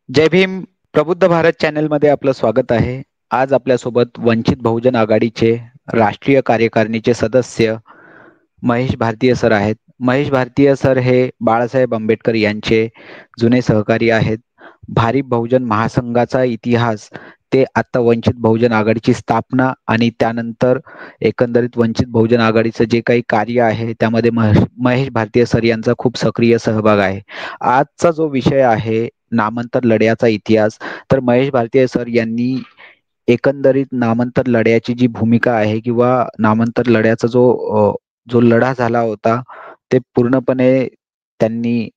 जय भीम. प्रबुद्ध भारत चॅनलमध्ये आपलं स्वागत आहे. आज आपल्यासोबत वंचित बहुजन आघाडीचे राष्ट्रीय कार्यकारिणीचे सदस्य महेश भारतीय सर आहेत. महेश भारतीय सर हे बाळासाहेब आंबेडकर यांचे जुने सहकारी आहेत. भारिप बहुजन महासंघाचा इतिहास ते आता वंचित बहुजन आघाडीची स्थापना आणि त्यानंतर एकंदरीत वंचित बहुजन आघाडीचं जे काही कार्य आहे त्यामध्ये महेश भारतीय सर यांचा खूप सक्रिय सहभाग आहे. आजचा जो विषय आहे नामांतर लढ्याचा इतिहास, तर महेश भारतीय सर यांनी एकंदरीत नामांतर लढ्याची जी भूमिका आहे किंवा नामांतर लढ्याचा जो लढा झाला होता ते पूर्णपणे त्यांनी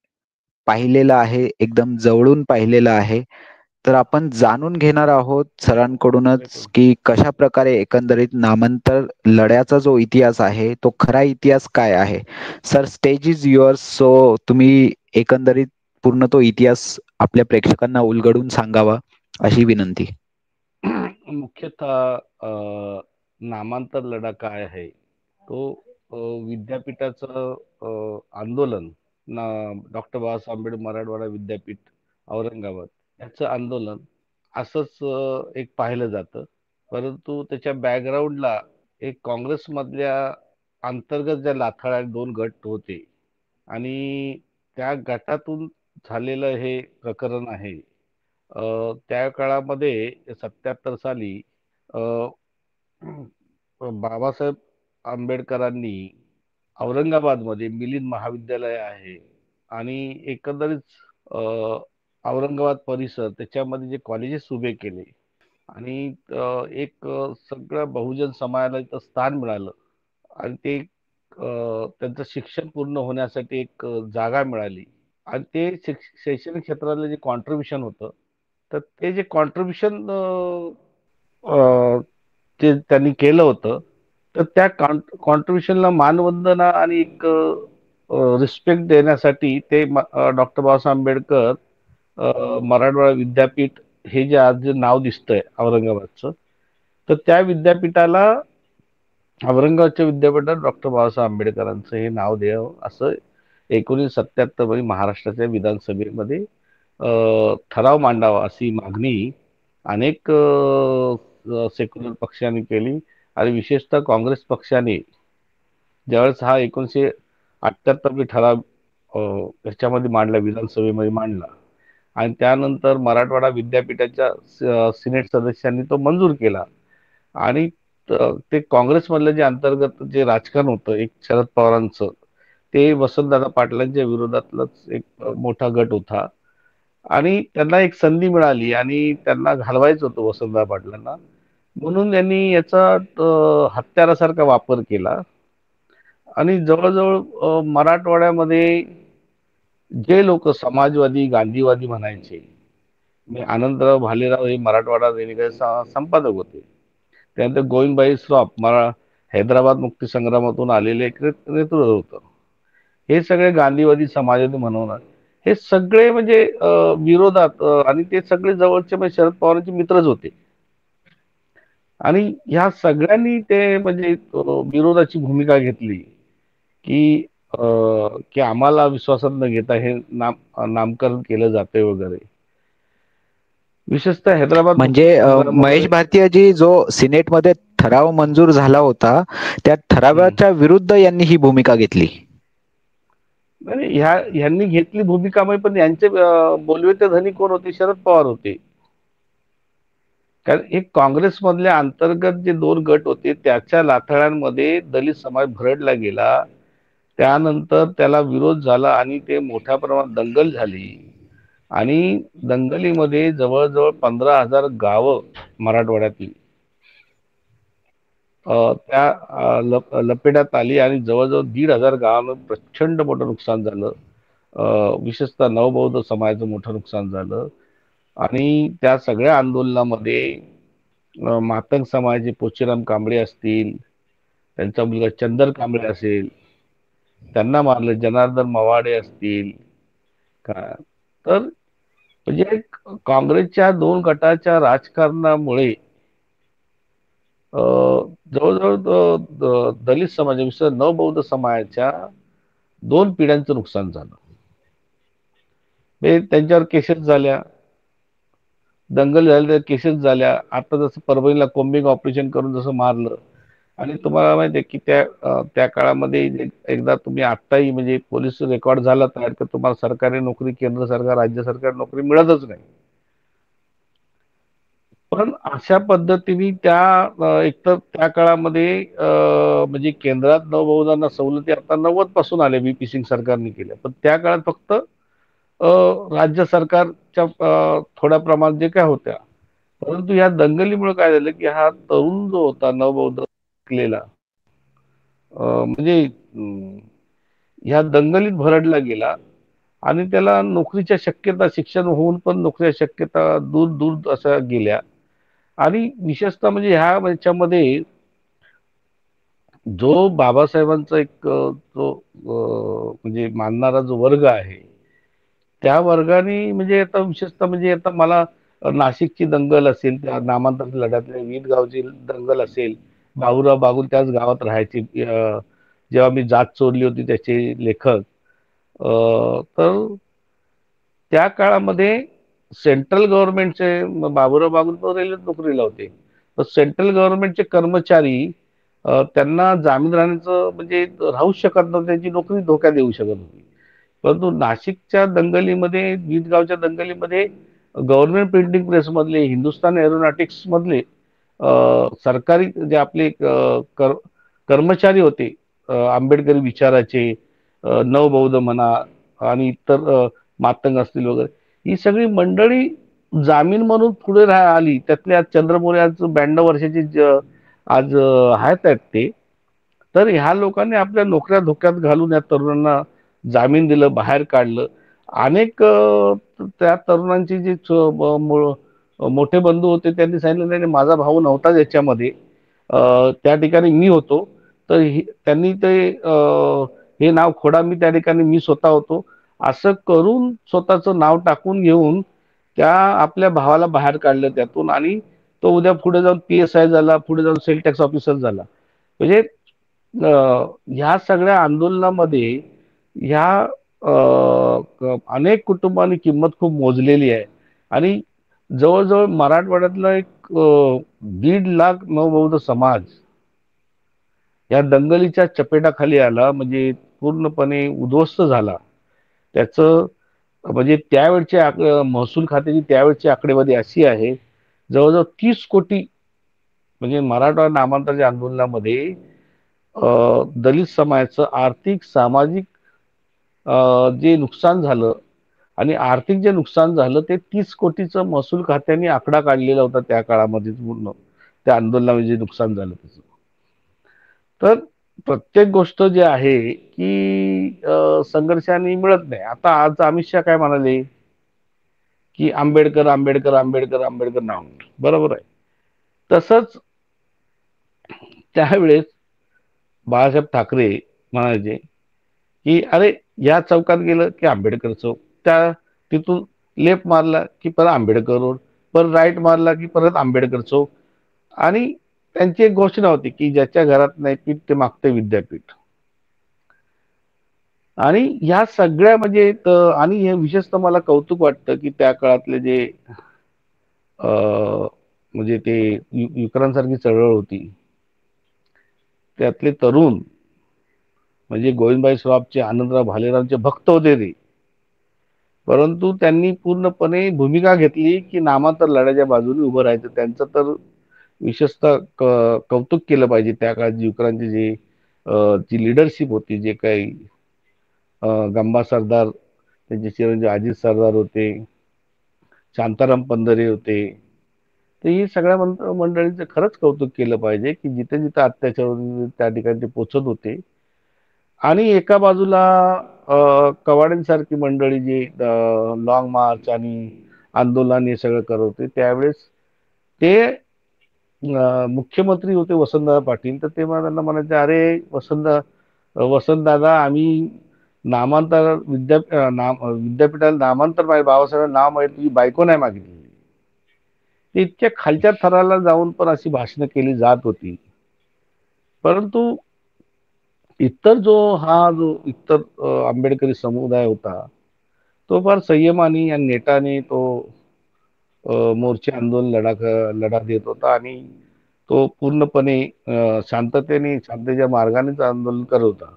पाहिलेला आहे, एकदम जवळून पाहिलेला आहे. तर आपण जाणून घेणार आहोत सरांकडूनच की कशा प्रकारे एकंदरीत नामांतर लढ्याचा जो इतिहास आहे तो खरा इतिहास काय आहे. Sir, stage is yours. So तुम्ही एकंदरीत पूर्ण तो इतिहास आपल्या प्रेक्षकांना उलगडून सांगावा अशी विनंती. मुख्यतः नामांतर लढा काय आहे तो विद्यापीठाचं आंदोलन डॉक्टर बाबासाहेब आंबेडकर मराठवाडा विद्यापीठ औरंगाबाद याचं आंदोलन असंच एक पाहिलं जातं. परंतु त्याच्या बॅकग्राऊंडला एक काँग्रेसमधल्या अंतर्गत ज्या लाथाळ्या दोन गट होते आणि त्या गटातून झालेलं हे प्रकरण आहे. त्या काळामध्ये 77 साली अ, बाबासाहेब आंबेडकरांनी औरंगाबादमध्ये मिलिंद महाविद्यालय आहे आणि एकंदरीत अ, औरंगाबाद परिसर त्याच्यामध्ये जे कॉलेजेस उभे केले आणि सगळं बहुजन समाजाला इथं स्थान मिळालं आणि ते त्यांचं शिक्षण पूर्ण होण्यासाठी एक जागा मिळाली आणि ते शैक्षणिक क्षेत्रातलं जे कॉन्ट्रीब्युशन होतं तर ते जे कॉन्ट्रीब्युशन ते त्यांनी केलं होतं तर त्या कॉन्ट्रीब्युशनला मानवंदना आणि एक रिस्पेक्ट देण्यासाठी ते डॉक्टर बाबासाहेब आंबेडकर मराठवाडा विद्यापीठ हे जे आज जे नाव दिसतंय औरंगाबादचं तर त्या विद्यापीठाला औरंगाबादच्या विद्यापीठात डॉक्टर बाबासाहेब आंबेडकरांचं हे नाव द्यावं असं 1977 मध्ये महाराष्ट्राच्या विधानसभेमध्ये ठराव मांडावा अशी मागणी अनेक सेक्युलर पक्षांनी केली आणि विशेषतः काँग्रेस पक्षाने ज्यावेळेस हा 1978 ठराव ह्याच्यामध्ये मांडला, विधानसभेमध्ये मांडला आणि त्यानंतर मराठवाडा विद्यापीठाच्या सिनेट सदस्यांनी तो मंजूर केला आणि ते काँग्रेसमधलं जे अंतर्गत जे राजकारण होतं एक शरद पवारांचं ते वसंतदादा पाटलांच्या विरोधातलाच एक मोठा गट होता आणि त्यांना एक संधी मिळाली आणि त्यांना घालवायचं होतं वसंतदादा पाटलांना म्हणून त्यांनी याचा हत्यारासारखा वापर केला आणि जवळजवळ मराठवाड्यामध्ये जे लोक समाजवादी गांधीवादी म्हणायचे म्हणजे आनंदराव भालेराव हे मराठवाडा दैनिकाचे संपादक होते. त्यानंतर गोविंदभाई श्रॉफ हैदराबाद मुक्ती संग्रामातून आलेले एक नेतृत्व होतं. हे सगळे गांधीवादी समाजवादी म्हणून हे सगळे म्हणजे विरोधात आणि ते सगळे जवळचे म्हणजे शरद पवारांचे मित्रच होते आणि ह्या सगळ्यांनी ते म्हणजे विरोधाची भूमिका घेतली की की आम्हाला विश्वासात न घेता हे नामकरण केलं जाते वगैरे. विशेषतः हैदराबाद म्हणजे मुक्ती महेश संग्रामामध्ये भारतीयजी, जो सिनेटमध्ये ठराव मंजूर झाला होता त्या हम्म. ठरावाच्या विरुद्ध यांनी ही भूमिका घेतली. नाही ह्यांनी घेतली भूमिका माहिती पण यांचे बोलवेते धनी कोण होते? शरद पवार होते. कारण एक काँग्रेसमधले अंतर्गत जे दोन गट होते त्याच्या लाथाळ्यांमध्ये दलित समाज भरडला गेला. त्यानंतर त्याला विरोध झाला आणि ते मोठ्या प्रमाणात दंगल झाली आणि दंगलीमध्ये जवळजवळ 15,000 गावं मराठवाड्यातली त्या लपेट्यात आली आणि जवळजवळ 1,500 गावांमध्ये प्रचंड मोठं नुकसान झालं. विशेषतः नवबौद्ध समाजाचं मोठं नुकसान झालं आणि त्या सगळ्या आंदोलनामध्ये मातंग समाजाचे पोचीराम कांबळे असतील, त्यांचा मुलगा चंदर कांबळे असेल, त्यांना मारलं. जनार्दन मवाडे असतील का तर म्हणजे काँग्रेसच्या दोन गटाच्या राजकारणामुळे जवळजवळ दलित समाज विशेष नवबौद्ध समाजाच्या 2 पिढ्यांचं नुकसान झालं. हे त्यांच्यावर केसेस झाल्या दंगल झाल्या, केसेस झाल्या. आता जसं परभणीला कोम्बिंग ऑपरेशन करून जसं मारलं. आणि तुम्हाला माहिती आहे की त्या काळामध्ये एकदा तुम्ही आत्ताही म्हणजे पोलीस रेकॉर्ड झाला तयार, तर तुम्हाला सरकारी नोकरी, केंद्र सरकार, राज्य सरकार नोकरी मिळतच नाही. पण अशा पद्धतीने एकतर त्या काळामध्ये म्हणजे केंद्रात नवबहुदांना सवलती आता 90 पासून आल्या, व्हीपी सिंग सरकारने केल्या. पण त्या काळात फक्त राज्य सरकारच्या थोड्या प्रमाणात जे काय होत्या. परंतु या दंगलीमुळे काय झालं की हा तरुण जो होता नवबौद्ध शिकलेला, म्हणजे ह्या दंगलीत भरडला गेला. आणि त्याला नोकरीच्या शक्यता, शिक्षण होऊन पण नोकरीच्या शक्यता दूर दूर अशा गेल्या. आणि विशेषतः म्हणजे ह्याच्यामध्ये जो बाबासाहेबांचा एक म्हणजे मानणारा जो वर्ग आहे, त्या वर्गाने म्हणजे आता विशेषतः म्हणजे आता मला नाशिकची दंगल असेल, त्या नामांतर लढ्यातल्या गावची दंगल असेल, बाबूराव बागुल त्याच गावात राहायचे. जेव्हा मी जात चोरली होती त्याचे लेखक. तर त्या काळामध्ये सेंट्रल गव्हर्नमेंटचे बाबूराव बागुल तर रेल्वेत नोकरीला होते. तर सेंट्रल गव्हर्नमेंटचे कर्मचारी त्यांना जामीन राहण्याचं म्हणजे राहूच शकत नव्हते, त्यांची नोकरी धोक्यात येऊ शकत होती. परंतु नाशिकच्या दंगलीमध्ये, गावच्या दंगलीमध्ये गव्हर्नमेंट प्रिंटिंग प्रेस मधले, हिंदुस्तान एरोनॉटिक्स मधले सरकारी जे आपले कर्मचारी होते, आंबेडकरी विचाराचे, नवबौद्ध म्हणा आणि इतर मातंग असतील वगैरे, ही सगळी मंडळी जामीन म्हणून पुढे आली. त्यातले आज चंद्रमोरे आज 92 वर्षाचे आज आहेत ते. तर ह्या लोकांनी आपल्या नोकऱ्या धोक्यात घालून या तरुणांना जामीन दिलं, बाहेर काढलं. अनेक त्या तरुणांची जी मोठे बंधू होते त्यांनी सांगितलं नाही, माझा भाऊ नव्हता याच्यामध्ये, त्या ठिकाणी मी होतो. तर त्यांनी ते हे नाव खोडा, मी त्या ठिकाणी मी स्वतः होतो, असं करून स्वतःचं नाव टाकून घेऊन त्या आपल्या भावाला बाहेर काढलं त्यातून. आणि तो उद्या पुढे जाऊन PSI झाला, पुढे जाऊन सेल टॅक्स ऑफिसर झाला. म्हणजे ह्या सगळ्या आंदोलनामध्ये ह्या अनेक कुटुंबांनी किंमत खूप मोजलेली आहे. आणि जवळजवळ मराठवाड्यातला एक 1.5 लाख नवबौद्ध समाज या दंगलीच्या चपेटाखाली आला, म्हणजे पूर्णपणे उद्ध्वस्त झाला. त्याचं म्हणजे महसूल खात्याची त्यावेळची आकडेवारी अशी आहे, जवळजवळ 30 कोटी, म्हणजे मराठवाडा नामांतराच्या आंदोलनामध्ये दलित समाजाचं आर्थिक, सामाजिक जे नुकसान झालं, आणि आर्थिक जे नुकसान झालं ते 30 कोटीचं महसूल खात्याने आकडा काढलेला होता त्या काळामध्ये. पूर्ण त्या आंदोलनामध्ये जे नुकसान झालं त्याचं. तर प्रत्येक गोष्ट जी आहे की संघर्षाने मिळत नाही. आता आज अमित शहा काय म्हणाले की आंबेडकर आंबेडकर आंबेडकर आंबेडकर नाव, बरोबर आहे. तसंच त्यावेळेस बाळासाहेब ठाकरे म्हणायचे की अरे, या चौकात गेलं की आंबेडकर चौक, त्या तिथून लेफ्ट मारला की परत आंबेडकर रोड, परत राईट मारला की परत आंबेडकर चौक. आणि त्यांची एक घोषणा होती की ज्याच्या घरात नाही पीठ ते मागते विद्यापीठ. आणि ह्या सगळ्या म्हणजे आणि हे विशेषतः मला कौतुक वाटतं की त्या काळातले जे म्हणजे ते युक्रांसारखी चळवळ होती, त्यातले तरुण म्हणजे गोविंदभाई सराफचे, आनंदराव भालेरावचे भक्त होते ते. परंतु त्यांनी पूर्णपणे भूमिका घेतली की नामांतर लढ्याच्या बाजूने उभं राहायचं. त्यांचं तर विशेषतः कौतुक केलं पाहिजे. त्या काळात युक्रांची जी लिडरशिप होती, जे काही गंबा सरदार, त्यांचे चिरंजीव अजित सरदार होते, शांताराम पंधरे होते. तर ही सगळ्या मंडळींचं खरंच कौतुक केलं पाहिजे की जिथे जिथे अत्याचार होते त्या ठिकाणी ते पोचत होते. आणि एका बाजूला कवाड्यांसारखी मंडळी जी लॉंग मार्च आणि आंदोलन हे सगळं करत होते, त्यावेळेस ते मुख्यमंत्री होते वसंतदादा पाटील. तर ते त्यांना म्हणायचे, अरे वसंतदादा, आम्ही नामांतर विद्यापीठाला नामांतर माहिती, बाबासाहेब नाव माहिती, तुझी बायको नाही मागितली. ते इतक्या खालच्या थराला जाऊन पण अशी भाषणं केली जात होती. परंतु जो इतर आंबेडकरी समुदाय होता, तो फार संयमाने आणि नेटाने तो मोर्चे आंदोलन लढा देत होता आणि तो पूर्णपणे शांततेच्या मार्गानेच आंदोलन करत होता.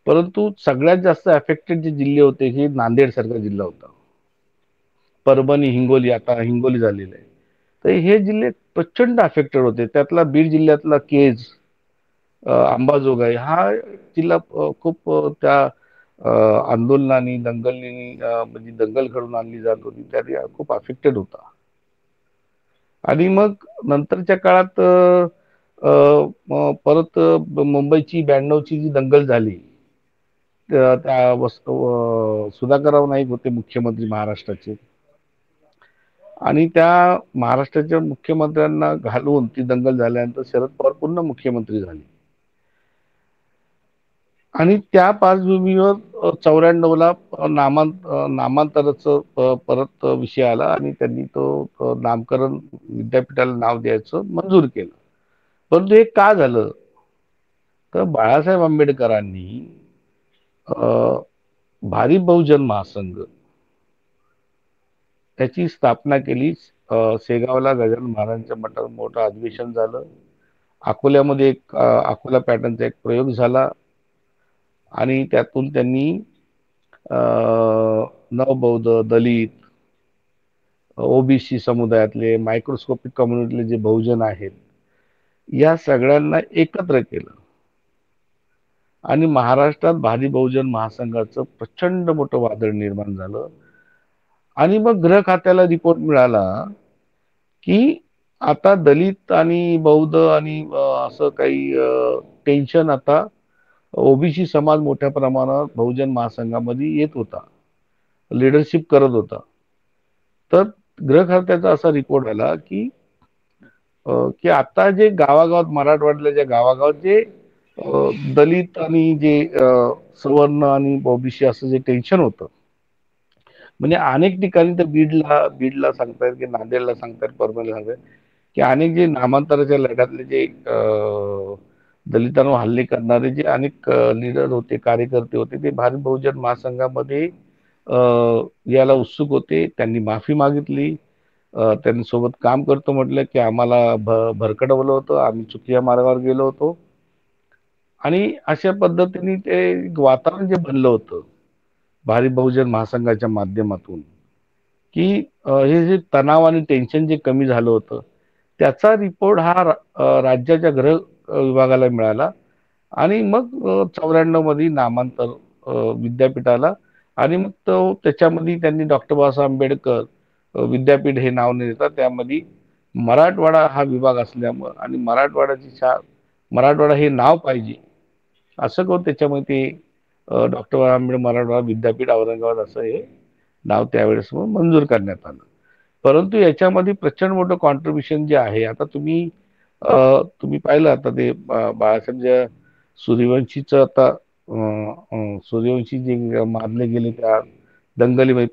परंतु सगळ्यात जास्त अफेक्टेड जे जिल्हे होते हे नांदेड सारखा जिल्हा होता. परभणी, हिंगोली, आता हिंगोली झालेलं आहे. तर हे जिल्हे प्रचंड अफेक्टेड होते. त्यातला बीड जिल्ह्यातला केज, अंबाजोगाई हा जिल्हा खूप त्या आंदोलनाने, दंगलीने, म्हणजे दंगल घडवून आणली जात होती, त्याने खूप अफेक्टेड होता. आणि मग नंतरच्या काळात अ, परत मुंबईची 92ची जी दंगल झाली, सुधाकरराव नाईक होते मुख्यमंत्री महाराष्ट्राचे, आणि त्या महाराष्ट्राच्या मुख्यमंत्र्यांना घालवून ती दंगल झाल्यानंतर शरद पवार पुन्हा मुख्यमंत्री झाले. आणि त्या पार्श्वभूमीवर 94ला नामांतराचं परत विषय आला आणि त्यांनी तो नामकरण विद्यापीठाला नाव द्यायचं मंजूर केलं. परंतु हे का झालं? तर बाळासाहेब आंबेडकरांनी अ, भारिप बहुजन महासंघ त्याची स्थापना केली. शेगावला गजानन महाराजांच्या मठात मोठं अधिवेशन झालं. अकोल्यामध्ये अकोला पॅटर्नचा एक प्रयोग झाला आणि त्यातून त्यांनी नवबौद्ध, दलित, ओबीसी समुदायातले, मायक्रोस्कोपिक कम्युनिटीतले जे बहुजन आहेत, या सगळ्यांना एकत्र केलं आणि महाराष्ट्रात भारी बहुजन महासंघाचं प्रचंड मोठं वादळ निर्माण झालं. आणि मग गृह खात्याला रिपोर्ट मिळाला की आता दलित आणि बौद्ध आणि असं काही टेन्शन आता ओबीसी समाज मोठ्या प्रमाणावर बहुजन महासंघामध्ये येत होता, लिडरशिप करत होता. तर गृह खात्याचा असा रिपोर्ट आला की आता जे गावागावात, मराठवाड्यातल्या ज्या गावागावात जे दलित आणि जे सवर्ण आणि ओबीसी असं जे टेन्शन होतं, म्हणजे अनेक ठिकाणी तर बीडला सांगतायत, की नांदेडला सांगतायत, परभणीला सांगतायत, की अनेक जे नामांतराच्या लढ्यातले जे दलितांवर हल्ले करणारे जे अनेक लीडर होते, कार्यकर्ते होते, ते भारत बहुजन महासंघामध्ये याला उत्सुक होते. त्यांनी माफी मागितली. त्यांनी सोबत काम करतो म्हटलं, की आम्हाला भरकटवलं होतं, आम्ही चुकीच्या मार्गावर गेलो होतो. आणि अशा पद्धतीने ते वातावरण जे बनलं होतं भारिप बहुजन महासंघाच्या माध्यमातून, की हे जे तणाव आणि टेन्शन जे कमी झालं होतं, त्याचा रिपोर्ट हा राज्याच्या गृह विभागाला मिळाला. आणि मग 94 मध्ये नामांतर विद्यापीठाला, आणि मग त्याच्यामध्ये त्यांनी डॉक्टर बाबासाहेब आंबेडकर विद्यापीठ हे नाव न देता त्यामध्ये मराठवाडा हा विभाग असल्यामुळं आणि मराठवाडा हे नाव पाहिजे असं करून त्याच्यामध्ये ते डॉक्टर बाबासाहेब आंबेडकर मराठवाडा विद्यापीठ औरंगाबाद असं हे नाव त्यावेळेस मंजूर करण्यात आलं. परंतु याच्यामध्ये प्रचंड मोठं कॉन्ट्रीब्युशन जे आहे, आता तुम्ही पाहिलं आता ते बाळासाहेब ज्या सूर्यवंशीचं आता सूर्यवंशी जे मारले गेले त्या दंगलीमध्ये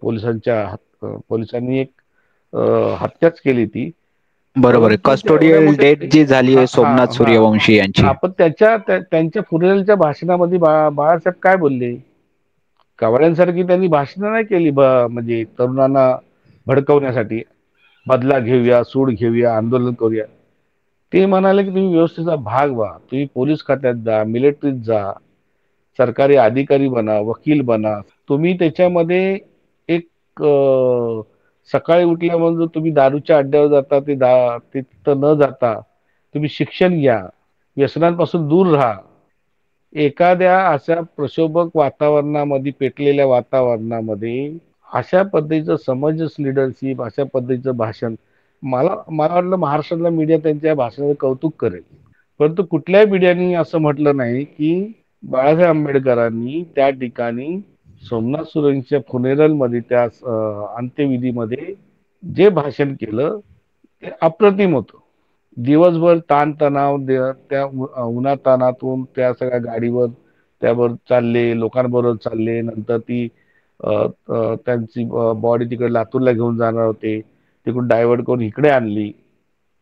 पोलिसांनी एक हत्याच केली ती. बरोबर आहे. परंतु ते एवढ्या कस्टोडियल मोठे, डेथ जी झाली हा आहे हा सोमनाथ हा सूर्यवंशी हा यांची. पण त्यांच्या फुनेरलच्या भाषणामध्ये बाळासाहेब काय बोलले? कावड्यांसारखी त्यांनी भाषणं नाही केली, म्हणजे तरुणांना भडकवण्यासाठी, बदला घेऊया, सूड घेऊया, आंदोलन करूया. ते म्हणाले की तुम्ही व्यवस्थेचा भाग व्हा, तुम्ही पोलीस खात्यात जा, मिलिटरीत जा, सरकारी अधिकारी बना, वकील बना. तुम्ही त्याच्यामध्ये एक सकाळी उठल्यावर तुम्ही दारूच्या अड्ड्यावर जाता, ते तिथं न जाता तुम्ही शिक्षण घ्या, व्यसनांपासून दूर राहा. एखाद्या अशा प्रक्षोभक वातावरणामध्ये, पेटलेल्या वातावरणामध्ये अशा पद्धतीचं समंजस लिडरशिप, अशा पद्धतीचं भाषण, मला वाटलं महाराष्ट्रातला मीडिया त्यांच्या भाषणाचं कौतुक करेल. परंतु कुठल्याही मीडियाने असं म्हटलं नाही की बाळासाहेब आंबेडकरांनी त्या ठिकाणी सोमनाथ सुरेंच्या फुनेरलमध्ये, त्या अंत्यविधीमध्ये जे भाषण केलं ते अप्रतिम होतं. दिवसभर ताणतणाव, त्या उन्हातानातून त्या सगळ्या गाडीवर त्यावर चालले, लोकांबरोबर चालले. नंतर ती त्यांची बॉडी तिकडे लातूरला घेऊन जाणार होते, तिकडून डायव्हर्ट करून इकडे आणली.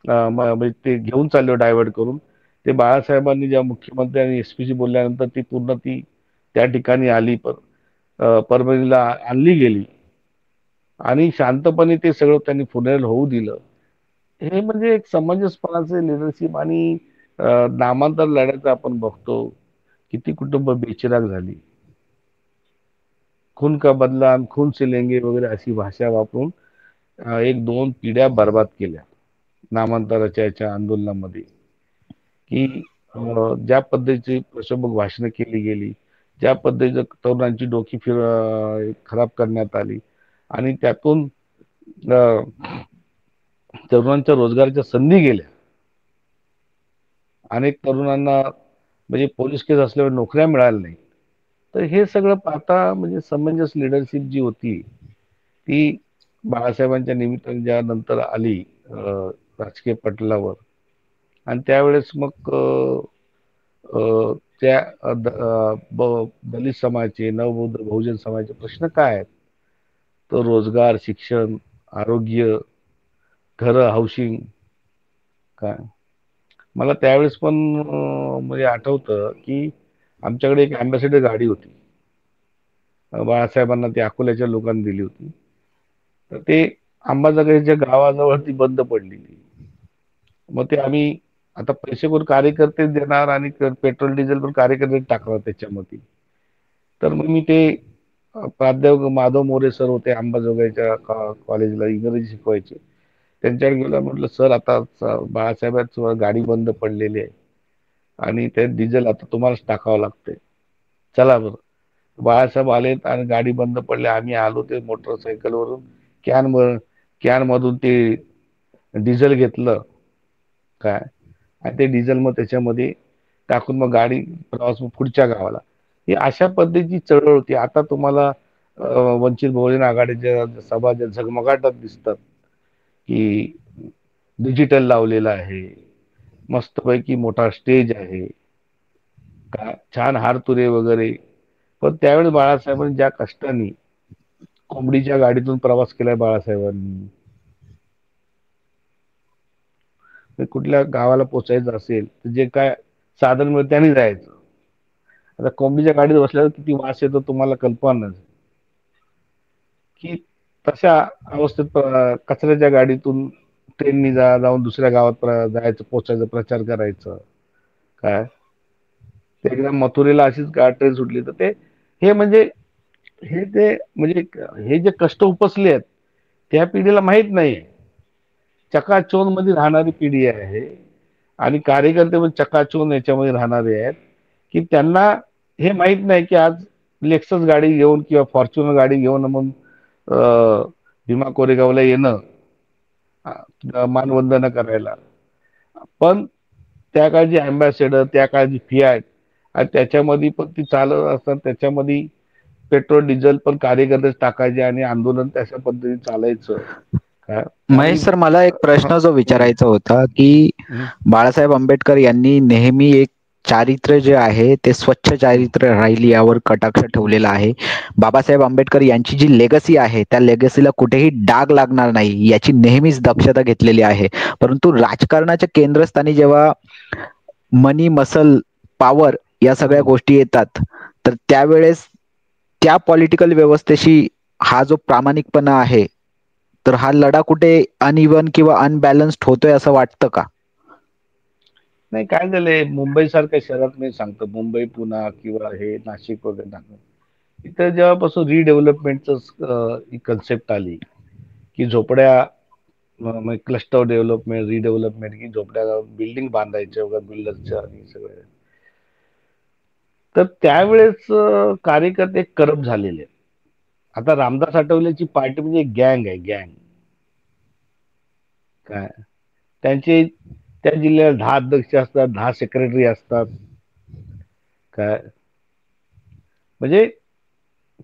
म्हणजे ते घेऊन चालले डायव्हर्ट करून. ते बाळासाहेबांनी जेव्हा मुख्यमंत्री आणि एसपीशी बोलल्यानंतर ती त्या ठिकाणी आली, परभणीला आणली गेली. आणि शांतपणे ते सगळं त्यांनी फुनरेल होऊ दिलं. हे म्हणजे एक समंजसपणाचे लिडरशिप. आणि नामांतर लढ्याचं आपण बघतो, किती कुटुंब बेचिराग झाली. खून का बदला आणि खून से लेंगे वगैरे अशी भाषा वापरून एक दोन पिढ्या बर्बाद केल्या नामांतराच्या याच्या आंदोलनामध्ये. की ज्या पद्धतीची प्रक्षोभक भाषणं केली गेली, ज्या पद्धतीचं तरुणांची डोकी खराब करण्यात आली, आणि त्यातून अ, तरुणांच्या रोजगाराच्या संधी गेल्या. अनेक तरुणांना म्हणजे पोलीस केस असल्यावर नोकऱ्या मिळाल्या नाही. तर हे सगळं पाहता म्हणजे समंजस लिडरशिप जी होती ती बाळासाहेबांच्या निमित्ताने ज्या नंतर आली राजकीय पटलावर. आणि त्यावेळेस मग त्या दलित समाजाचे, नवबौद्ध बहुजन समाजाचे प्रश्न काय आहेत? तर रोजगार, शिक्षण, आरोग्य, घरं, हाऊसिंग. काय मला त्यावेळेस पण म्हणजे आठवतं की आमच्याकडे एक अँबॅसेडर गाडी होती. बाळासाहेबांना ती अकोल्याच्या लोकांनी दिली होती. तर ते अंबाजोगाईच्या गावाजवळ ती बंद पडलेली. मग ते आम्ही आता पैसे कोण कार्यकर्तेच देणार आणि पेट्रोल डिझेल पण कार्यकर्ते टाकणार त्याच्यामध्ये. तर मग मी ते प्राध्यापक माधव मोरे सर होते अंबाजोगाईच्या कॉलेजला, इंग्रजी शिकवायचे. त्यांच्याकडे गेलो, म्हटलं सर आता बाळासाहेबांचं गाडी बंद पडलेली आहे आणि ते डिझेल आता तुम्हालाच टाकावं लागतंय, चला बरं. बाळासाहेब आलेत आणि गाडी बंद पडली. आम्ही आलो ते मोटरसायकलवरून, कॅन कॅन मधून ते डिझेल घेतलं. काय आणि ते डिझेल मग त्याच्यामध्ये टाकून मग गाडी प्रवास मग पुढच्या गावाला. ही अशा पद्धतीची चळवळ होती. आता तुम्हाला वंचित बहुजन आघाडीच्या सभा ज्या झगमगाटात दिसतात, की डिजिटल लावलेलं आहे, मस्तपैकी मोठा स्टेज आहे, का छान हारतुरे वगैरे. पण त्यावेळेस बाळासाहेबांनी ज्या कष्टाने कोंबडीच्या गाडीतून प्रवास केलाय बाळासाहेबांनी. कुठल्या गावाला पोचायचं असेल तर जे काय साधन मिळतं त्याने जायचं. आता कोंबडीच्या गाडीत बसल्यावर किती वास येतो तुम्हाला कल्पना नाही. की तशा अवस्थेत कचऱ्याच्या गाडीतून ट्रेननी जाऊन दुसऱ्या गावात जायचं, पोचायचं, प्रचार करायचं. काय ते एकदा मथुरेला अशीच ट्रेन सुटली तर ते हे म्हणजे हे ते म्हणजे हे जे कष्ट उपसले आहेत त्या पिढीला माहित नाही. चकाचौंध मध्ये राहणारी पिढी आहे आणि कार्यकर्ते पण चकाचौंध याच्यामध्ये राहणारे आहेत, की त्यांना हे माहित नाही की आज लेक्सस गाडी घेऊन किंवा फॉर्च्युनर गाडी घेऊन मग भीमा कोरेगावला येणं, मानवंदना करायला. पण त्या काळची अँबॅसेडर, त्या काळची फियाट आणि त्याच्यामध्ये पण ती चालत असतात, त्याच्यामध्ये पेट्रोल डिझेल पण कार्यकर्तेच टाकायचे आणि आंदोलन तशा पद्धतीने चालायचं. काय आणि महेश सर, मला एक प्रश्न जो हं, विचारायचा होता, की हं, बाळासाहेब आंबेडकर यांनी नेहमी एक चारित्र्य जे आहे ते स्वच्छ हं, चारित्र्य राहील यावर कटाक्ष ठेवलेला आहे. बाबासाहेब आंबेडकर यांची जी लेगसी आहे त्या लेगसीला कुठेही डाग लागणार नाही याची नेहमीच दक्षता घेतलेली आहे. परंतु राजकारणाच्या केंद्रस्थानी जेव्हा मनी, मसल, पॉवर या सगळ्या हं. गोष्टी येतात, तर त्यावेळेस त्या पॉलिटिकल व्यवस्थेशी हा जो प्रामाणिकपणा आहे, तर हा लढा कुठे अनइवन किंवा अनबॅलन्स्ड होतोय असं वाटतं का? नाही, काय झालंय मुंबई सारख्या शहरात मी सांगतो, मुंबई, पुणा किंवा हे नाशिक वगैरे टाकलं. इथं जेव्हापासून रिडेव्हलपमेंटचं कन्सेप्ट आली, की झोपड्या क्लस्टर डेव्हलपमेंट, रिडेव्हलपमेंट, की झोपड्या बिल्डिंग बांधायच्या वगैरे बिल्डरच्या आणि सगळं. तर त्यावेळेस कार्यकर्ते करप्ट झालेले आहेत. आता रामदास आठवलेची पार्टी म्हणजे एक गँग आहे, गँग. काय त्यांचे त्या जिल्ह्याला 10 अध्यक्ष असतात, 10 सेक्रेटरी असतात. काय म्हणजे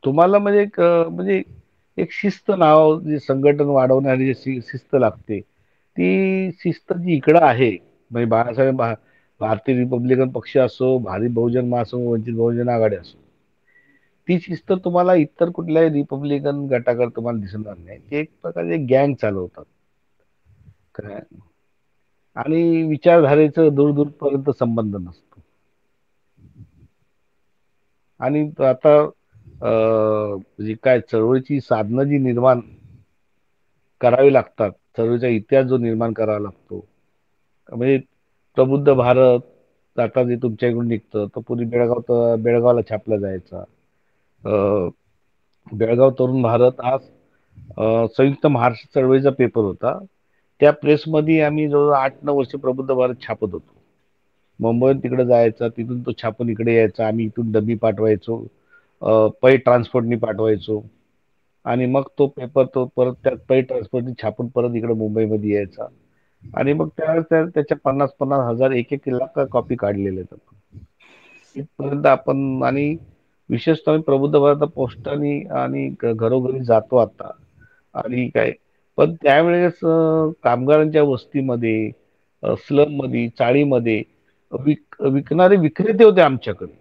तुम्हाला म्हणजे म्हणजे एक शिस्त नाव जे संघटन वाढवणारी जी शिस्त लागते, ती शिस्त जी इकडं आहे, म्हणजे भारतीय रिपब्लिकन पक्ष असो, भारी बहुजन महासंघ, वंचित बहुजन आघाडी असो, ती शिस्त तुम्हाला इतर कुठल्याही रिपब्लिकन गटाकडे तुम्हाला दिसणार नाही. ते एक प्रकारे गँग चालवतात. काय आणि विचारधारेचं दूर दूरपर्यंत संबंध नसतो. आणि आता जी काय चळवळीची साधनं जी निर्माण करावे लागतात. चळवळीचा इतिहास जो निर्माण करावा लागतो. म्हणजे प्रबुद्ध भारत आता जे तुमच्याकडून निघतं, तो पूर्वी बेळगावला छापला जायचा. अ, बेळगाव तरुण भारत हा संयुक्त महाराष्ट्र चळवळीचा पेपर होता. त्या प्रेसमध्ये आम्ही जवळ 8-9 वर्ष प्रबुद्ध भारत छापत होतो. मुंबईहून तिकडे जायचा, तिथून तो छापून इकडे यायचा. आम्ही इथून डब्बी पाठवायचो, पै ट्रान्सपोर्टनी पाठवायचो आणि मग तो पेपर तो परत त्या पै ट्रान्सपोर्टनी छापून परत इकडे मुंबईमध्ये यायचा. आणि मग त्यावेळेस त्याच्या 50,000 एक एक लाख कॉपी काढलेल्या आहेत आपण. इथपर्यंत आपण आणि विशेषतः प्रबुद्ध भारत पोस्टाने आणि घरोघरी जातो आता. आणि काय, पण त्यावेळेस कामगारांच्या वस्तीमध्ये, स्लम मध्ये, चाळीमध्ये विकणारे विक्रेते होते आमच्याकडे.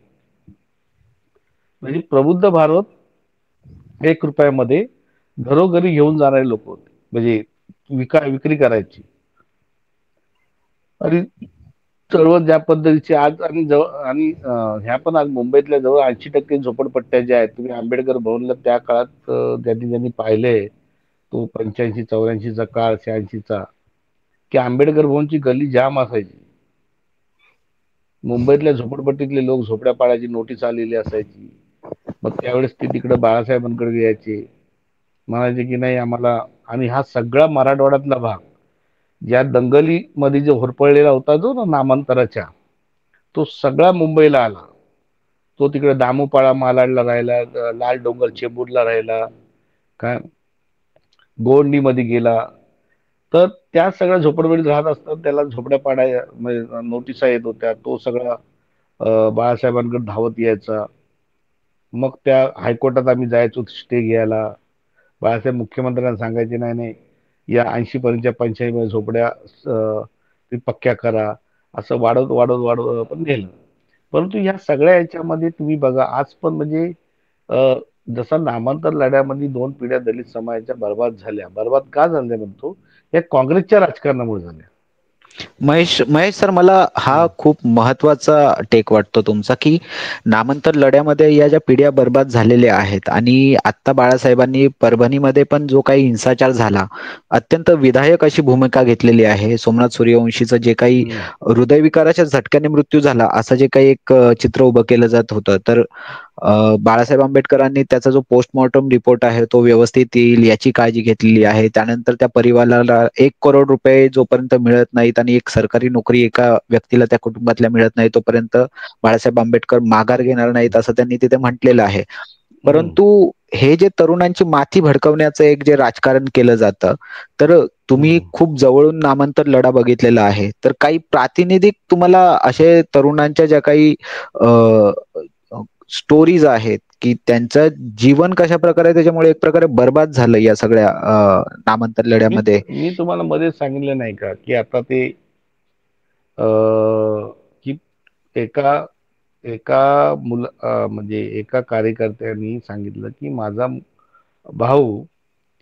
म्हणजे प्रबुद्ध भारत 1 रुपयामध्ये घरोघरी घेऊन जाणारे लोक होते. म्हणजे विक्री करायची. आणि चळवळ ज्या पद्धतीची आज आणि ह्या पण आज मुंबईतल्या जवळ 80% झोपडपट्ट्या ज्या आहेत, तुम्ही आंबेडकर भवनला त्या काळात ज्यांनी ज्यांनी पाहिलंय, तो 85-84चा काळ, 86चा, की आंबेडकर भवनची गल्ली जाम असायची. मुंबईतल्या झोपडपट्टीतले लोक झोपड्या पाडायची नोटीस आलेली असायची. मग त्यावेळेस ते तिकडे बाळासाहेबांकडे यायचे, म्हणायचे की नाही आम्हाला. आणि हा सगळा मराठवाड्यातला भाग, ज्या दंगलीमध्ये जो होरपळलेला होता जो ना नामांतराच्या, तो सगळा मुंबईला आला. तो तिकडे दामोपाळा मालाडला राहिला, लाल डोंगर चेंबूरला राहिला, काय गोवंडीमध्ये गेला. तर त्या सगळ्या झोपडपट्टीत राहत असतात, त्याला झोपड्या पाडाय म्हणजे नोटिसा येत होत्या. तो सगळा बाळासाहेबांकडे धावत यायचा. मग त्या हायकोर्टात आम्ही जायचो स्टे घ्यायला. बाळासाहेब मुख्यमंत्र्यांना सांगायचे नाही नाही, या 80 पर्यंतच्या 85 झोपड्या ते पक्क्या करा. असं वाढवत वाढवत वाढवत पण नेलं. परंतु या सगळ्या याच्यामध्ये तुम्ही बघा आज पण म्हणजे अ, जसा नामांतर लढ्यामध्ये 2 पिढ्या दलित समाजाच्या बर्बाद झाल्या. बर्बाद का झाल्या म्हणतो, या काँग्रेसच्या राजकारणामुळे झाल्या. महेश महेश सर, मला हा हम्म. खूप महत्वाचा टेक वाटतो तुमचा, की नामांतर लढ्यामध्ये या ज्या पिढ्या बर्बाद झालेल्या आहेत आणि आत्ता बाळासाहेबांनी परभणीमध्ये पण जो काही हिंसाचार झाला, अत्यंत विधायक अशी भूमिका घेतलेली आहे. सोमनाथ सूर्यवंशीचं जे काही हम्म. हृदयविकाराच्या झटक्याने मृत्यू झाला, असं जे काही एक चित्र उभं केलं जात होतं, तर बाळासाहेब आंबेडकरांनी त्याचा जो पोस्टमॉर्टम रिपोर्ट आहे तो व्यवस्थित येईल याची काळजी घेतलेली आहे. त्यानंतर त्या परिवाराला 1 करोड रुपये जोपर्यंत मिळत नाहीत आणि एक सरकारी नोकरी एका व्यक्तीला त्या कुटुंबातल्या मिळत नाही, तोपर्यंत बाळासाहेब आंबेडकर माघार घेणार नाहीत, असं त्यांनी तिथे म्हटलेलं आहे. हम्म. परंतु हे जे तरुणांची माथी भडकवण्याचं एक जे राजकारण केलं जातं, तर तुम्ही हम्म. खूप जवळून नामांतर लढा बघितलेला आहे. तर काही प्रातिनिधिक तुम्हाला असे तरुणांच्या ज्या काही स्टोरीज आहेत, की त्यांचं जीवन कशा प्रकारे त्याच्यामुळे एक प्रकारे बरबाद झालं या सगळ्या नामांतर मी लढ्यामध्ये. मी तुम्हाला मध्येच सांगितलं नाही का, की आता ते अ, की एका एका म्हणजे एका कार्यकर्त्यांनी सांगितलं की माझा भाऊ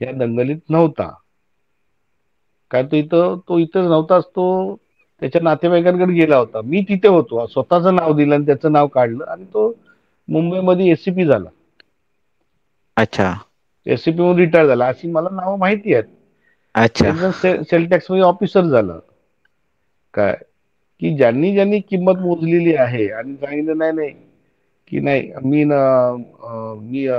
त्या दंगलीत नव्हता. काय तो इथं नव्हताच. तो त्याच्या नातेवाईकांकडे गेला होता. मी तिथे होतो. स्वतःचं नाव दिलं आणि त्याचं नाव काढलं आणि तो मुंबईमध्ये एसीपी झाला. अच्छा, एसीपी म्हणून रिटायर झाला. अशी मला नावं माहिती आहेत. अच्छा, एक जण सेल टॅक्स मध्ये ऑफिसर झाला. काय, की ज्यांनी ज्यांनी किंमत मोजलेली आहे आणि सांगितलं नाही नाही, की नाही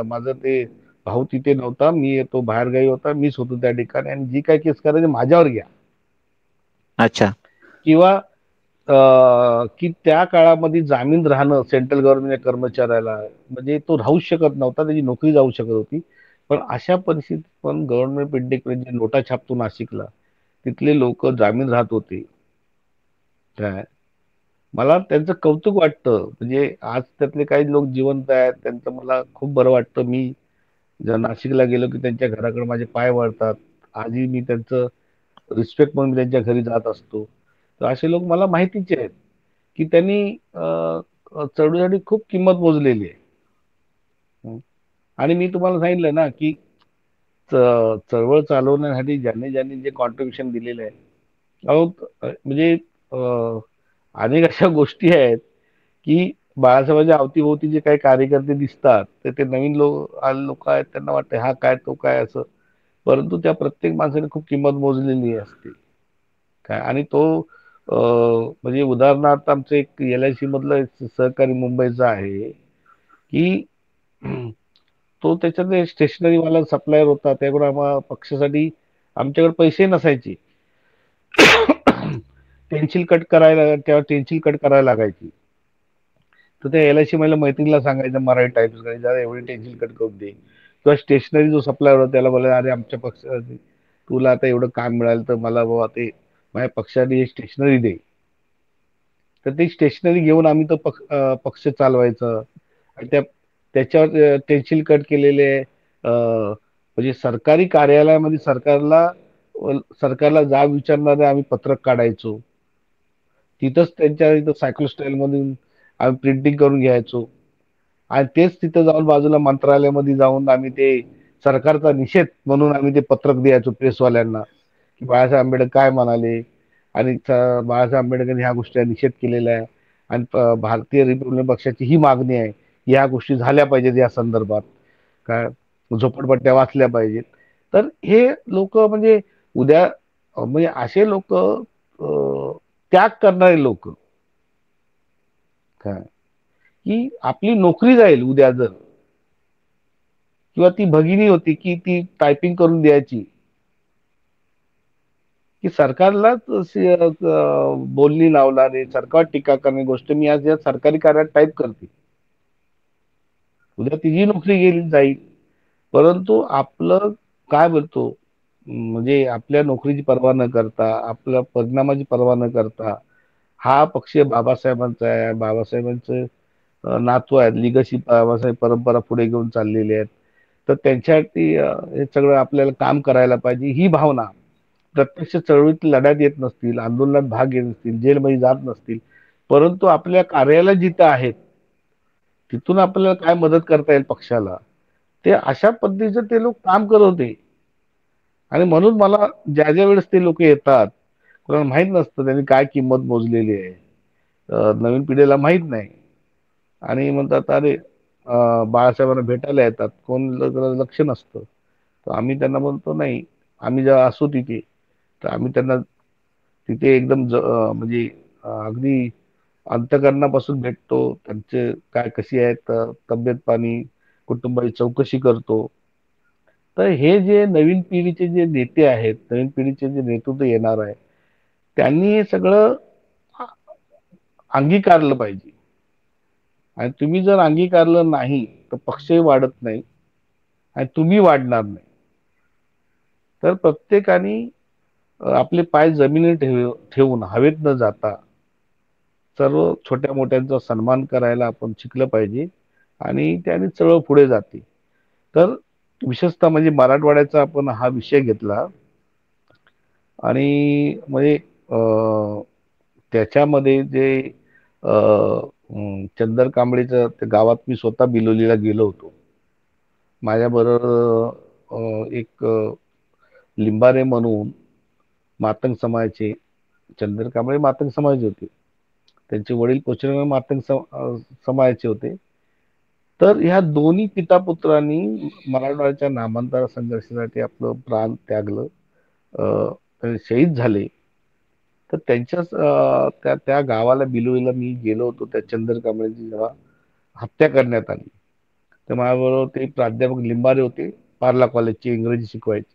माझं ते भाऊ तिथे नव्हता, तो बाहेरगावी होता, मीच होतो त्या ठिकाणी आणि जी काय केस करायची माझ्यावर घ्या. अच्छा. किंवा की त्या काळामध्ये जामीन राहणं सेंट्रल गव्हर्नमेंट कर्मचाऱ्याला, म्हणजे तो राहूच शकत नव्हता, त्याची नोकरी जाऊ शकत होती. पण अशा परिस्थितीत पण गव्हर्नमेंट पिंडिक नोटा छापतो नाशिकला, तिथले लोक जामीन राहत होते. काय, मला त्यांचं कौतुक वाटतं. म्हणजे आज त्यातले काही लोक जिवंत आहेत, त्यांचं मला खूप बरं वाटतं. मी जर नाशिकला गेलो की त्यांच्या घराकडे माझे पाय वळतात. आजही मी त्यांचं रिस्पेक्ट म्हणून मी त्यांच्या घरी जात असतो. तर असे लोक मला माहितीचे आहेत, की त्यांनी चळवळीसाठी खूप किंमत मोजलेली आहे. हं. आणि मी तुम्हाला सांगितलं ना, की चळवळ चालवण्यासाठी ज्यांनी ज्यांनी जे कॉन्ट्रीब्युशन दिलेलं आहे, अहो म्हणजे अनेक अशा गोष्टी आहेत, की बाळासाहेबांच्या अवतीभोवती जे काही कार्यकर्ते दिसतात, तर ते नवीन लोक आहेत, त्यांना वाटतं हा काय तो काय असं. परंतु त्या प्रत्येक माणसाने खूप किंमत मोजलेली असते. काय आणि तो म्हणजे उदाहरणार्थ आमचं एक LIC मधलं एक सहकारी मुंबईचा आहे, की तो त्याच्यात स्टेशनरी वाला सप्लायर होता. त्याकडे आम्हाला पक्षासाठी आमच्याकडे पैसे नसायचे. टेन्सिल कट करायला तेव्हा टेन्सिल कट करायला लागायची. तर त्या LIC मला मैत्रिणीला सांगायचं मराठी टाइप्स करायचं, "जरा एवढी टेन्सिल कट करून दे." किंवा स्टेशनरी जो सप्लायर होता त्याला बोलायला, "अरे आमच्या पक्षासाठी तुला आता एवढं काम मिळालं तर मला बाबा ते माझ्या पक्षासाठी स्टेशनरी दे." तर ती स्टेशनरी घेऊन आम्ही तो पक्ष चालवायचं आणि त्याच्यावर टेन्सिल कट केलेले म्हणजे सरकारी कार्यालयामध्ये सरकारला जाब विचारणारे आम्ही पत्रक काढायचो. तिथंच त्यांच्या इथं सायकल स्टाईल मधून आम्ही प्रिंटिंग करून घ्यायचो आणि तेच तिथं जाऊन बाजूला मंत्रालयामध्ये जाऊन आम्ही ते सरकारचा निषेध म्हणून आम्ही ते पत्रक द्यायचो प्रेसवाल्यांना, की बाळासाहेब आंबेडकर काय म्हणाले आणि बाळासाहेब आंबेडकरांनी ह्या गोष्टीचा निषेध केलेला आहे आणि भारतीय रिपब्लिकन पक्षाची ही मागणी आहे, ह्या गोष्टी झाल्या पाहिजेत या संदर्भात. काय झोपडपट्ट्या वाचल्या पाहिजेत. तर हे लोक म्हणजे उद्या म्हणजे असे लोक त्याग करणारे लोक काय की आपली नोकरी जाईल उद्या जर, किंवा ती भगिनी होती की ती टायपिंग करून द्यायची, की सरकारलाच बोलणी लावणारे सरकार टीका करणारी गोष्ट मी आज या सरकारी कार्यात टाईप करते, उद्या तिची नोकरी गेली जाईल. परंतु आपलं काय बोलतो म्हणजे आपल्या नोकरीची पर्वा न करता आपल्या परिणामाची पर्वा न करता हा पक्ष बाबासाहेबांचा आहे, बाबासाहेबांचं नातू आहेत, लिगसी बाबासाहेब परंपरा पुढे घेऊन चाललेले आहेत. तर त्यांच्यासाठी हे सगळं आपल्याला काम करायला पाहिजे ही भावना प्रत्यक्ष चळवळीत लढ्यात येत नसतील, आंदोलनात भाग घेत नसतील, जेलमध्ये जात नसतील, परंतु आपल्या कार्यालय जिथं आहेत तिथून आपल्याला काय मदत करता येईल पक्षाला, ते अशा पद्धतीचं ते लोक काम करत होते. आणि म्हणून मला ज्या ज्या वेळेस ते लोक येतात, कोणाला माहित नसतं त्यांनी काय किंमत मोजलेली आहे, नवीन पिढीला माहित नाही आणि म्हणतात अरे बाळासाहेबांना भेटायला येतात, कोण लक्ष नसतं. तर आम्ही त्यांना म्हणतो नाही, आम्ही जेव्हा असू तिथे तर आम्ही त्यांना तिथे एकदम म्हणजे अगदी अंतकरणापासून भेटतो, त्यांचे काय कशी आहेत तब्येत पाणी, कुटुंबाची चौकशी करतो. तर हे जे नवीन पिढीचे जे नेते आहेत, नवीन पिढीचे जे नेतृत्व येणार आहे, त्यांनी हे सगळं अंगीकारलं पाहिजे. आणि तुम्ही जर अंगीकारलं नाही तर पक्षही वाढत नाही आणि तुम्ही वाढणार नाही. तर प्रत्येकाने आपले पाय जमिनीवर ठेवून हवेत न जाता सर्व छोट्या मोठ्यांचा सन्मान करायला आपण शिकलं पाहिजे आणि त्याने चळवळ पुढे जाते. तर विशेषतः म्हणजे मराठवाड्याचा आपण हा विषय घेतला आणि म्हणजे त्याच्यामध्ये जे चंदर कांबळेच्या त्या गावात मी स्वतः बिलोलीला गेलो होतो. माझ्याबरोबर एक लिंबारे म्हणून मातंग समाजाचे, चंदर कांबळे मातंग समाजाचे होते. त्यांचे वडील पोचरे मातंग समाजाचे होते. तर ह्या दोन्ही पितापुत्रांनी मराठवाड्याच्या नामांतर संघर्षासाठी आपलं प्राण त्यागलं, ते शहीद झाले. तर त्यांच्याच त्या त्या गावाला बिलोईला मी गेलो होतो त्या चंदर कांबळेची जेव्हा हत्या करण्यात आली. तर माझ्याबरोबर ते प्राध्यापक लिंबारे होते, पार्ला कॉलेजचे इंग्रजी शिकवायचे.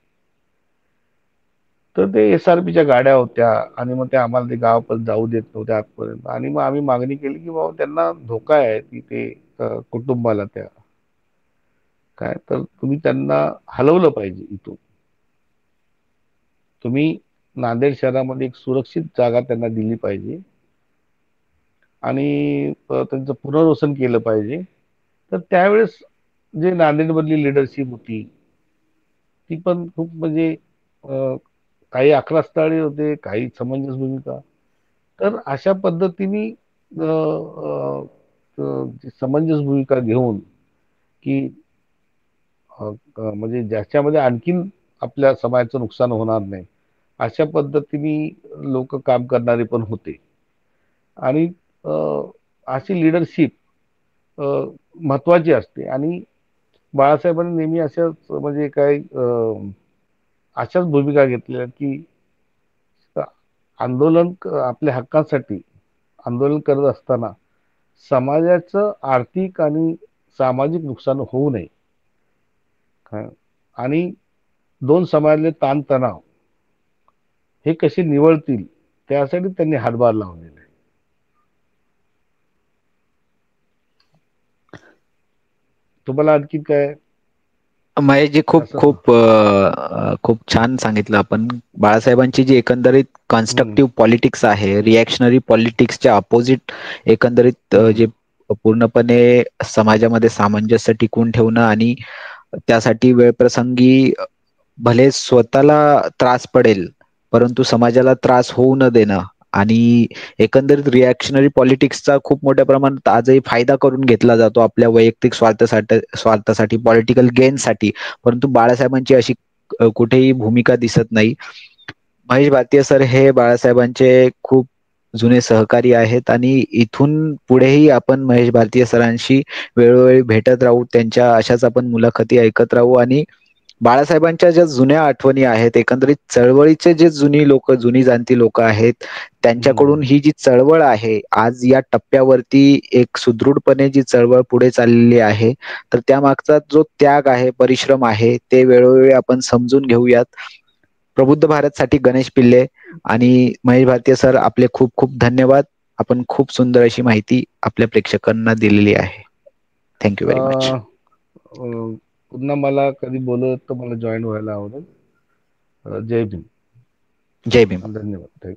तर ते SRPच्या गाड्या होत्या आणि मग ते आम्हाला ते गावापर्यंत जाऊ देत नव्हते आतपर्यंत आणि मग आम्ही मागणी केली की बाबा त्यांना धोका आहे तिथे कुटुंबाला त्या काय तर तुम्ही त्यांना हलवलं पाहिजे इथून. तुम्ही नांदेड शहरामध्ये एक सुरक्षित जागा त्यांना दिली पाहिजे आणि त्यांचं पुनर्वसन केलं पाहिजे. तर त्यावेळेस जे नांदेडमधली लिडरशिप होती ती पण खूप म्हणजे काही आक्रस्ताळे होते, काही समंजस भूमिका. तर अशा पद्धतीने अ, अ, समंजस भूमिका घेऊन की म्हणजे ज्याच्यामध्ये आणखीन आपल्या समाजाचं नुकसान होणार नाही अशा पद्धतीने लोक काम करणारे पण होते. आणि अ, अशी लिडरशिप महत्वाची असते आणि बाळासाहेबांनी नेहमी असंच म्हणजे काय अशाच भूमिका घेतल्या की आपल्या हक्कांसाठी आंदोलन करत असताना समाजाचं आर्थिक आणि सामाजिक नुकसान होऊ नये. आणि दोन समाजातले ताणतणाव हे कसे निवळतील त्यासाठी त्यांनी हातभार लावलेला आहे. तुम्हाला आणखी काय महेशजी, खूप असं? खूप खूप छान सांगितलं आपण. बाळासाहेबांची जी एकंदरीत हम्म, कन्स्ट्रक्टिव्ह पॉलिटिक्स आहे, रिॲक्शनरी पॉलिटिक्सच्या अपोजिट एकंदरीत हम्म, जे पूर्णपणे समाजामध्ये सामंजस्य टिकवून ठेवणं आणि त्यासाठी वेळप्रसंगी भले स्वतःला त्रास पडेल, परंतु समाजाला त्रास होऊ न देणं आणि एकंदरीत रिॲक्शनरी पॉलिटिक्सचा खूप मोठ्या प्रमाणात आजही फायदा करून घेतला जातो आपल्या वैयक्तिक स्वार्थासाठी, पॉलिटिकल गेनसाठी. परंतु बाळासाहेबांची अशी कुठेही भूमिका दिसत नाही. महेश भारतीय सर हे बाळासाहेबांचे खूप जुने सहकारी आहेत आणि इथून पुढेही आपण महेश भारतीय सरांशी वेळोवेळी भेटत राहू. त्यांच्या अशाच आपण मुलाखती ऐकत राहू आणि बाळासाहेबांच्या ज्या जुन्या आठवणी आहेत, एकंदरीत चळवळीचे जे जुनी जाणती लोक आहेत, हम्म. त्यांच्याकडून ही जी चळवळ आहे, आज या टप्प्यावरती एक सुदृढपणे जी चळवळ पुढे चाललेली आहे, तर त्यामागचा जो त्याग आहे, परिश्रम आहे, ते वेळोवेळी आपण समजून घेऊयात. प्रबुद्ध भारतसाठी गणेश पिल्ले आणि महेश भारतीय सर, आपले खूप खूप धन्यवाद. आपण खूप सुंदर अशी माहिती आपल्या प्रेक्षकांना दिलेली आहे. Thank you very much. अं, पुन्हा मला कधी बोलत तर मला जॉईन व्हायला आवडेल. जय भीम. जय भीम. धन्यवाद.